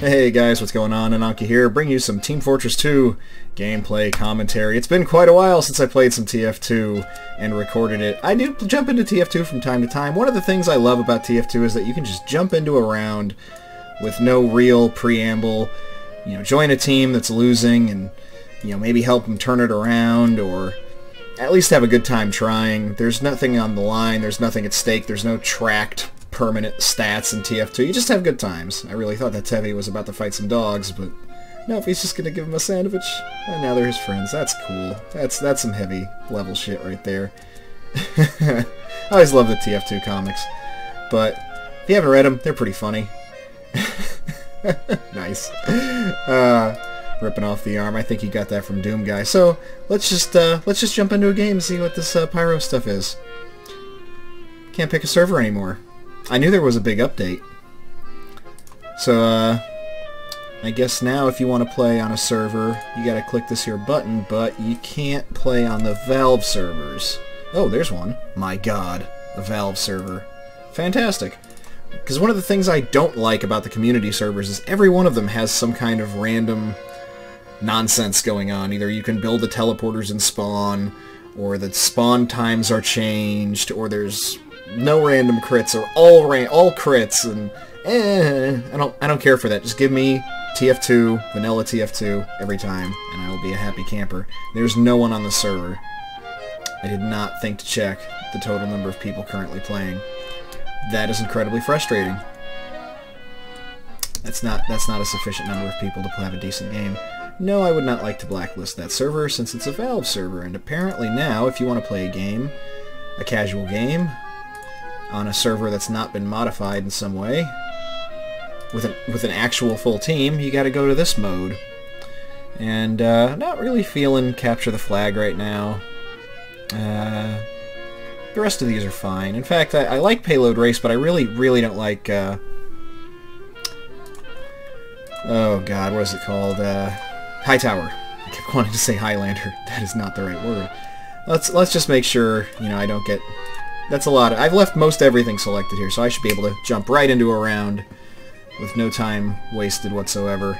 Hey guys, what's going on? Nananki here, bringing you some Team Fortress 2 gameplay commentary. It's been quite a while since I played some TF2 and recorded it. I do jump into TF2 from time to time. One of the things I love about TF2 is that you can just jump into a round with no real preamble. You know, join a team that's losing and, you know, maybe help them turn it around or at least have a good time trying. There's nothing on the line, there's nothing at stake, there's no tracked permanent stats in TF2. You just have good times. I really thought that Tevi was about to fight some dogs, but no, he's just gonna give him a sandwich, and now they're his friends. That's cool. That's some heavy level shit right there. I always love the TF2 comics, but if you haven't read them, they're pretty funny. Nice. Ripping off the arm. I think he got that from Doom Guy. So let's just jump into a game and see what this Pyro stuff is. Can't pick a server anymore. I knew there was a big update. So, I guess now if you want to play on a server, you gotta click this here button, but you can't play on the Valve servers. Oh, there's one. My god, a Valve server. Fantastic. Because one of the things I don't like about the community servers is every one of them has some kind of random nonsense going on. Either you can build the teleporters and spawn, or the spawn times are changed, or there's no random crits, or all crits, and I don't care for that. Just give me TF2, vanilla TF2 every time, and I will be a happy camper. There's no one on the server. I did not think to check the total number of people currently playing. That is incredibly frustrating. That's not a sufficient number of people to have a decent game. No, I would not like to blacklist that server since it's a Valve server, and apparently now, if you want to play a game, a casual game, on a server that's not been modified in some way, with an actual full team, you gotta go to this mode. And, not really feeling Capture the Flag right now. The rest of these are fine. In fact, I like Payload Race, but I really don't like, oh god, what is it called? High Tower. I kept wanting to say Highlander. That is not the right word. Let's just make sure, you know, I don't get... That's a lot. I've left most everything selected here, so I should be able to jump right into a round with no time wasted whatsoever.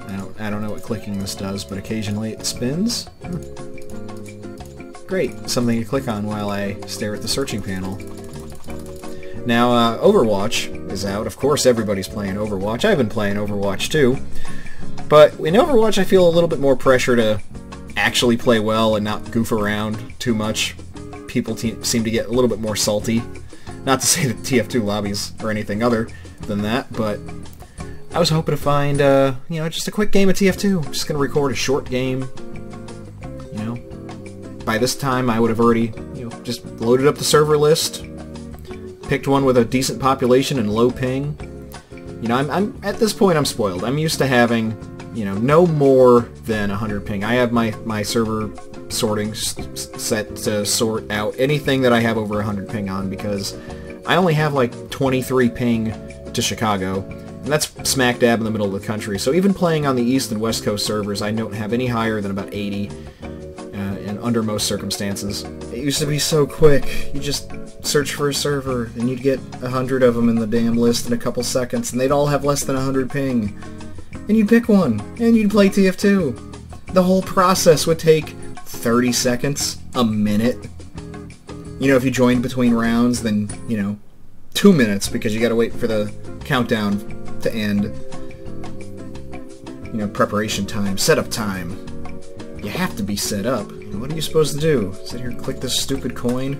I don't know what clicking this does, but occasionally it spins. Great. Something to click on while I stare at the searching panel. Now, Overwatch is out. Of course, everybody's playing Overwatch. I've been playing Overwatch too. But in Overwatch, I feel a little bit more pressure to actually play well and not goof around too much. People seem to get a little bit more salty. Not to say that TF2 lobbies are anything other than that, but I was hoping to find, you know, just a quick game of TF2. I'm just going to record a short game. You know, by this time I would have already, you know, just loaded up the server list, picked one with a decent population and low ping. You know, I'm at this point I'm spoiled. I'm used to having, you know, no more than 100 ping. I have my server sorting set to sort out anything that I have over 100 ping on, because I only have like 23 ping to Chicago, and that's smack dab in the middle of the country. So even playing on the East and West Coast servers, I don't have any higher than about 80, and under most circumstances. It used to be so quick. You just search for a server, and you'd get 100 of them in the damn list in a couple seconds, and they'd all have less than 100 ping. And you'd pick one, and you'd play TF2. The whole process would take 30 seconds, a minute. You know, if you joined between rounds, then, you know, 2 minutes, because you gotta wait for the countdown to end. You know, preparation time, setup time. You have to be set up. What are you supposed to do? Sit here and click this stupid coin?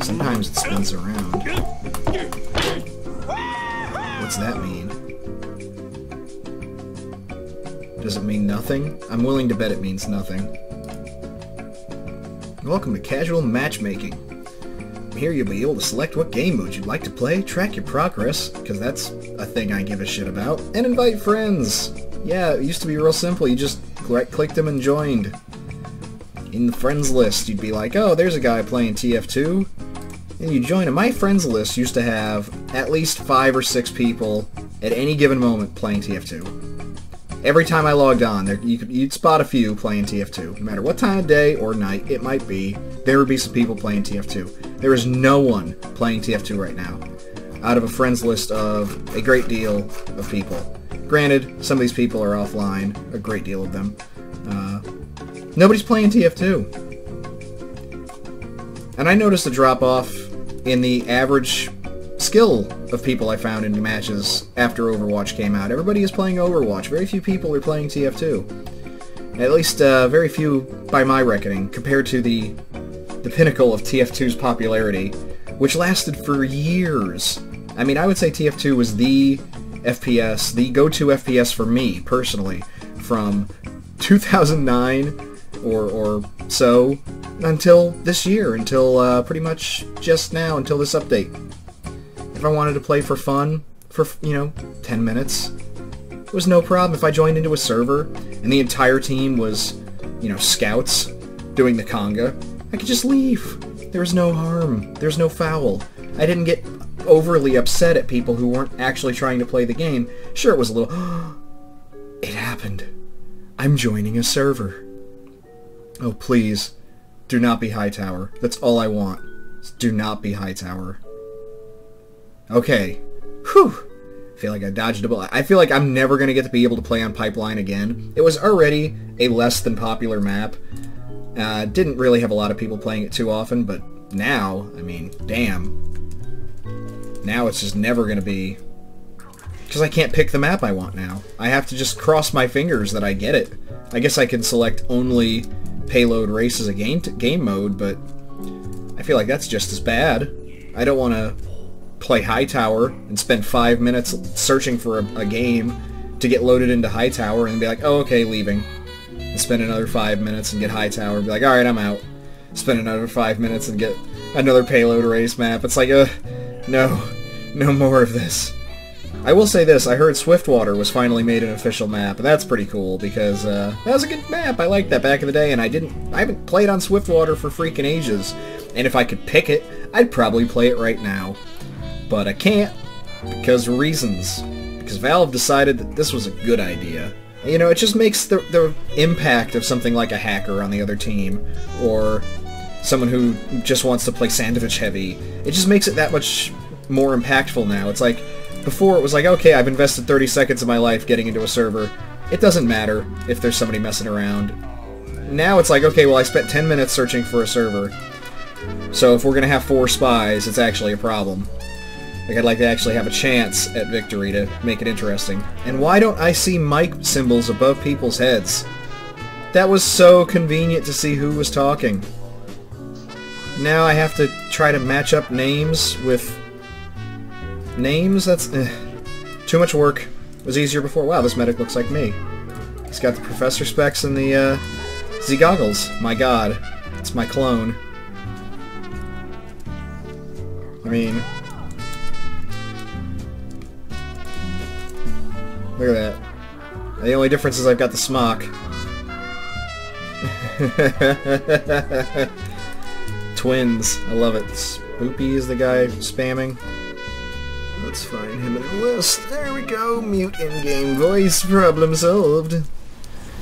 Sometimes it spins around. What's that mean? Does it mean nothing? I'm willing to bet it means nothing. Welcome to Casual Matchmaking. Here you'll be able to select what game mode you'd like to play, track your progress, because that's a thing I give a shit about, and invite friends. Yeah, it used to be real simple. You just clicked them and joined. In the friends list, you'd be like, oh, there's a guy playing TF2, and you join him. My friends list used to have at least 5 or 6 people at any given moment playing TF2. Every time I logged on, you'd spot a few playing TF2. No matter what time of day or night it might be, there would be some people playing TF2. There is no one playing TF2 right now. out of a friends list of a great deal of people. Granted, some of these people are offline, a great deal of them. Nobody's playing TF2. And I noticed a drop-off in the average skill of people I found in matches after Overwatch came out. Everybody is playing Overwatch. Very few people are playing TF2. At least very few by my reckoning, compared to the pinnacle of TF2's popularity, which lasted for years. I mean, I would say TF2 was the FPS, the go-to FPS for me, personally, from 2009 or so until this year, until pretty much just now, until this update. If I wanted to play for fun, for, 10 minutes, it was no problem. If I joined into a server and the entire team was, scouts doing the conga, I could just leave. There was no harm. There's no foul. I didn't get overly upset at people who weren't actually trying to play the game. Sure, it was a little... It happened. I'm joining a server. Oh, please. Do not be Hightower. That's all I want. Do not be Hightower. Okay. Whew. I feel like I dodged a bullet. I feel like I'm never going to get to be able to play on Pipeline again. It was already a less than popular map. Didn't really have a lot of people playing it too often, but now, I mean, damn. Now it's just never going to be... Because I can't pick the map I want now. I have to just cross my fingers that I get it. I guess I can select only payload race as a game mode, but I feel like that's just as bad. I don't want to play Hightower and spend 5 minutes searching for a game to get loaded into Hightower and be like, oh, okay, leaving. And spend another 5 minutes and get Hightower and be like, alright, I'm out. Spend another 5 minutes and get another payload race map. It's like, no more of this. I will say this, I heard Swiftwater was finally made an official map, and that's pretty cool, because that was a good map. I liked that back in the day, and I haven't played on Swiftwater for freaking ages. And if I could pick it, I'd probably play it right now. But I can't, because reasons. Because Valve decided that this was a good idea. It just makes the impact of something like a hacker on the other team, or someone who just wants to play sandwich heavy. It just makes it that much more impactful now. It's like, before it was like, okay, I've invested 30 seconds of my life getting into a server. It doesn't matter if there's somebody messing around. Now it's like, okay, well, I spent 10 minutes searching for a server. So if we're going to have 4 spies, it's actually a problem. Like, I'd like to actually have a chance at victory to make it interesting. And why don't I see mic symbols above people's heads? That was so convenient to see who was talking. Now I have to try to match up names with... names? That's... too much work. It was easier before. Wow, this medic looks like me. He's got the professor specs and the Z goggles. My god. It's my clone. I mean... look at that. The only difference is I've got the smock. Twins. I love it. Spoopy is the guy spamming. Let's find him in the list. There we go. Mute in-game voice. Problem solved.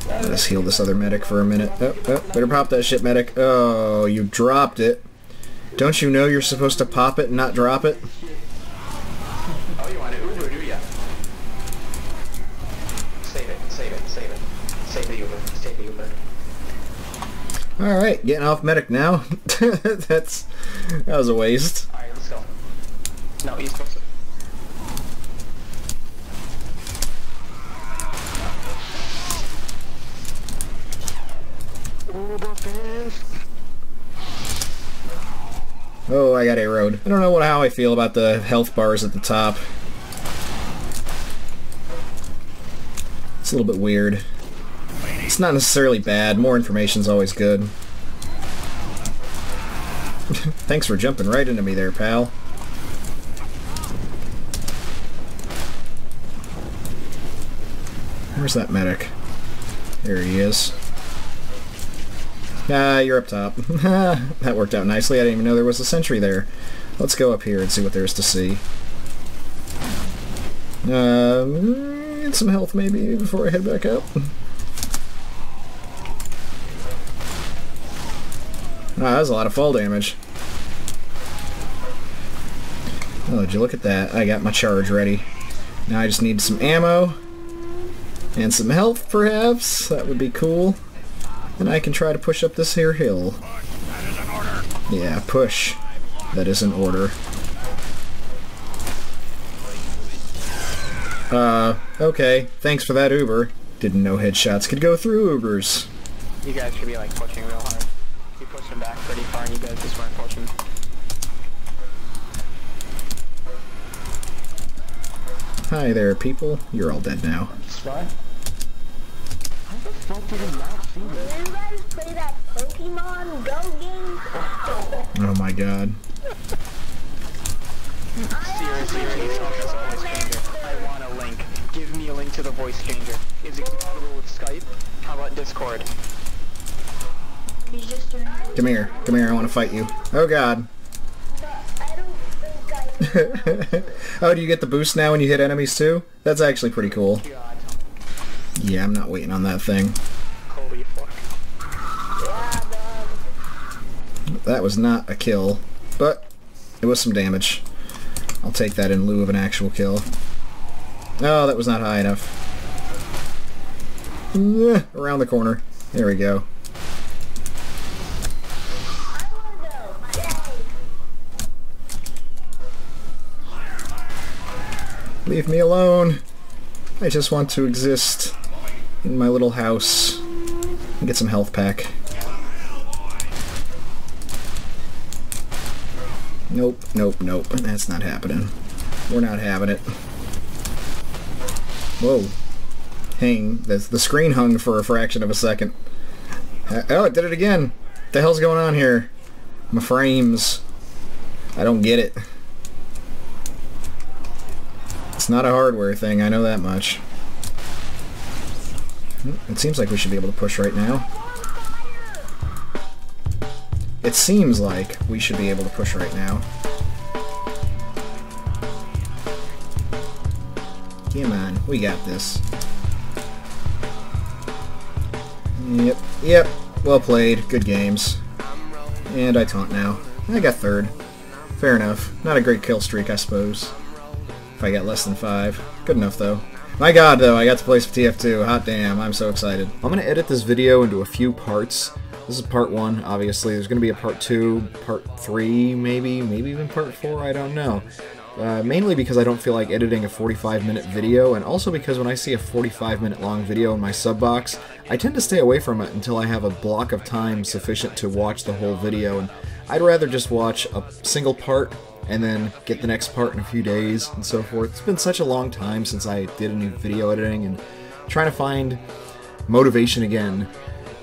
Let's heal this other medic for a minute. Oh, better pop that shit, medic. Oh, you dropped it. Don't you know you're supposed to pop it and not drop it? Oh, you want to do ya? Save it. Save the Uber. Alright, getting off medic now. That was a waste. Alright, let's go. No, he's supposed to... Oh, I got arrowed. I don't know how I feel about the health bars at the top. It's a little bit weird. It's not necessarily bad. More information's always good. Thanks for jumping right into me there, pal. Where's that medic? There he is. You're up top. That worked out nicely. I didn't even know there was a sentry there. Let's go up here and see what there is to see. Get some health maybe before I head back up. That was a lot of fall damage. Oh, did you look at that? I got my charge ready. Now I just need some ammo and some health, perhaps. That would be cool. And I can try to push up this here hill. Yeah, push. That is an order. Okay. Thanks for that Uber. Didn't know headshots could go through Ubers. You guys should be like pushing real hard. You pushed them back pretty far and you guys just weren't pushing. Hi there, people. You're all dead now. Spy? How the fuck did he not see me? Did you guys play that Pokemon Go game? Oh my god. Seriously, I need someone as a voice changer. I want a link. Give me a link to the voice changer. Is it compatible with Skype? How about Discord? He's just doing it. Come here. Come here, I want to fight you. Oh god. But I don't think I... Oh, do you get the boost now when you hit enemies too? That's actually pretty cool. God. Yeah, I'm not waiting on that thing. Holy fuck. Yeah, dog. That was not a kill, but it was some damage. I'll take that in lieu of an actual kill. Oh, that was not high enough. Around the corner. There we go. I wanna go. Yay. Leave me alone. I just want to exist in my little house and get some health pack. Nope, nope, nope. That's not happening. We're not having it. Whoa. Hang. The screen hung for a fraction of a second. Oh, it did it again. What the hell's going on here? My frames. I don't get it. It's not a hardware thing, I know that much. It seems like we should be able to push right now. It seems like we should be able to push right now. Come on, we got this. Yep, yep, well played, good games. And I taunt now. I got third. Fair enough. Not a great kill streak, I suppose. If I got less than 5. Good enough, though. My god, though, I got to play some TF2. Hot damn, I'm so excited. I'm going to edit this video into a few parts. This is part 1, obviously. There's going to be a part 2, part 3, maybe even part 4, I don't know. Mainly because I don't feel like editing a 45-minute video, and also because when I see a 45-minute long video in my sub box, I tend to stay away from it until I have a block of time sufficient to watch the whole video, and I'd rather just watch a single part and then get the next part in a few days and so forth. It's been such a long time since I did any video editing, and trying to find motivation again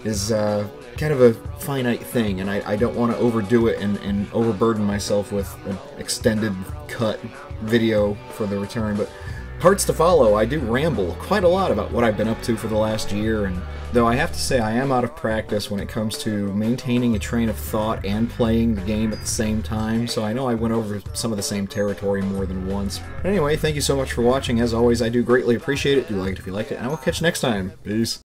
is kind of a finite thing, and I don't want to overdo it and overburden myself with an extended cut video for the return, but parts to follow. I do ramble quite a lot about what I've been up to for the last year, and though I have to say I am out of practice when it comes to maintaining a train of thought and playing the game at the same time, so I know I went over some of the same territory more than once. But anyway, thank you so much for watching. As always, I do greatly appreciate it. Do like it if you liked it, and I will catch you next time. Peace.